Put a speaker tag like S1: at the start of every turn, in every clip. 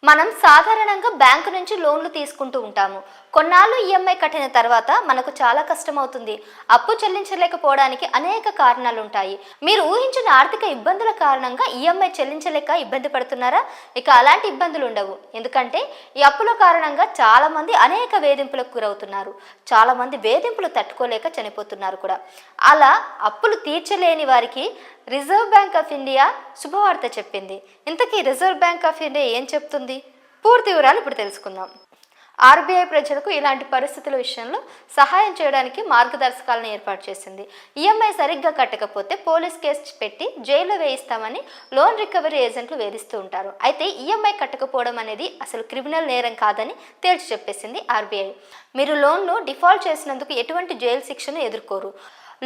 S1: మనం సాధారణంగా బ్యాంకు నుంచి లోన్లు తీసుకుంటూ ఉంటాము. కొన్నాళ్ళు ఈఎంఐ కట్టిన తర్వాత మనకు చాలా కష్టం అవుతుంది. అప్పు చెల్లించలేకపోవడానికి అనేక కారణాలు ఉంటాయి. మీరు ఊహించిన ఆర్థిక ఇబ్బందుల కారణంగా ఈఎంఐ చెల్లించలేక ఇబ్బంది పడుతున్నారా? ఇక అలాంటి ఇబ్బందులు ఉండవు. ఎందుకంటే ఈ అప్పుల కారణంగా చాలా మంది అనేక వేధింపులకు గురవుతున్నారు. చాలా మంది వేధింపులు తట్టుకోలేక చనిపోతున్నారు కూడా. అలా అప్పులు తీర్చలేని వారికి రిజర్వ్ బ్యాంక్ ఆఫ్ ఇండియా శుభవార్త చెప్పింది. ఇంతకీ రిజర్వ్ బ్యాంక్ ఆఫ్ ఇండియా ఏం చెప్తుంది? పూర్తి వివరాలు ఇప్పుడు తెలుసుకుందాం. ఆర్బీఐ ప్రజలకు ఇలాంటి పరిస్థితుల విషయంలో సహాయం చేయడానికి మార్గదర్శకాలను ఏర్పాటు చేసింది. ఈఎంఐ సరిగ్గా కట్టకపోతే పోలీస్ కేసు పెట్టి జైల్లో వేయిస్తామని లోన్ రికవరీ ఏజెంట్లు వేధిస్తూ ఉంటారు. అయితే ఈఎంఐ కట్టకపోవడం అనేది అసలు క్రిమినల్ నేరం కాదని తేల్చి చెప్పేసింది ఆర్బీఐ. మీరు లోన్ను డిఫాల్ట్ చేసినందుకు ఎటువంటి జైలు శిక్షను ఎదుర్కోరు.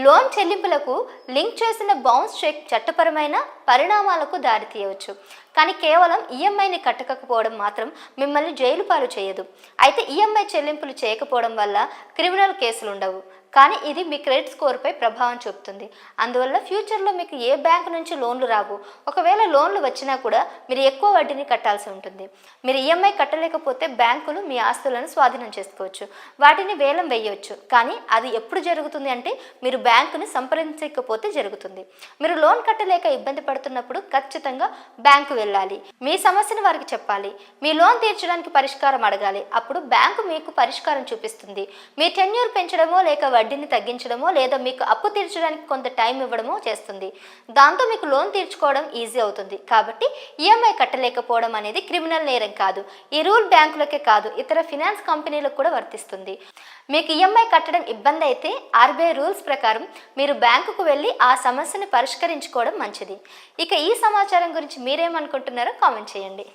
S1: లోన్ చెల్లింపులకు లింక్ చేసిన బౌన్స్ చెక్ చట్టపరమైన పరిణామాలకు దారితీయవచ్చు. కానీ కేవలం ఈఎంఐని కట్టకపోవడం మాత్రం మిమ్మల్ని జైలు పాలు చేయదు. అయితే ఈఎంఐ చెల్లింపులు చేయకపోవడం వల్ల క్రిమినల్ కేసులు ఉండవు, కానీ ఇది మీ క్రెడిట్ స్కోర్పై ప్రభావం చూపుతుంది. అందువల్ల ఫ్యూచర్లో మీకు ఏ బ్యాంకు నుంచి లోన్లు రావు. ఒకవేళ లోన్లు వచ్చినా కూడా మీరు ఎక్కువ వడ్డీని కట్టాల్సి ఉంటుంది. మీరు ఈఎంఐ కట్టలేకపోతే బ్యాంకులు మీ ఆస్తులను స్వాధీనం చేసుకోవచ్చు, వాటిని వేలం వేయవచ్చు. కానీ అది ఎప్పుడు జరుగుతుంది అంటే మీరు బ్యాంకుని సంప్రదించకపోతే జరుగుతుంది. మీరు లోన్ కట్టలేక ఇబ్బంది పడుతున్నప్పుడు ఖచ్చితంగా బ్యాంకు వెళ్ళాలి. మీ సమస్యను వారికి చెప్పాలి. మీ లోన్ తీర్చడానికి పరిష్కారం అడగాలి. అప్పుడు బ్యాంకు మీకు పరిష్కారం చూపిస్తుంది. మీ టెన్యూర్ పెంచడమో లేక వడ్డీని తగ్గించడమో లేదా మీకు అప్పు తీర్చడానికి కొంత టైం ఇవ్వడమో చేస్తుంది. దాంతో మీకు లోన్ తీర్చుకోవడం ఈజీ అవుతుంది. కాబట్టి ఈఎంఐ కట్టలేకపోవడం అనేది క్రిమినల్ నేరం కాదు. ఈ రూల్ బ్యాంకులకే కాదు, ఇతర ఫినాన్స్ కంపెనీలకు కూడా వర్తిస్తుంది. మీకు ఈఎంఐ కట్టడం ఇబ్బంది అయితే ఆర్బీఐ రూల్స్ ప్రకారం మీరు బ్యాంకుకు వెళ్ళి ఆ సమస్యను పరిష్కరించుకోవడం మంచిది. ఇక ఈ సమాచారం గురించి మీరేమనుకుంటున్నారో కామెంట్ చేయండి.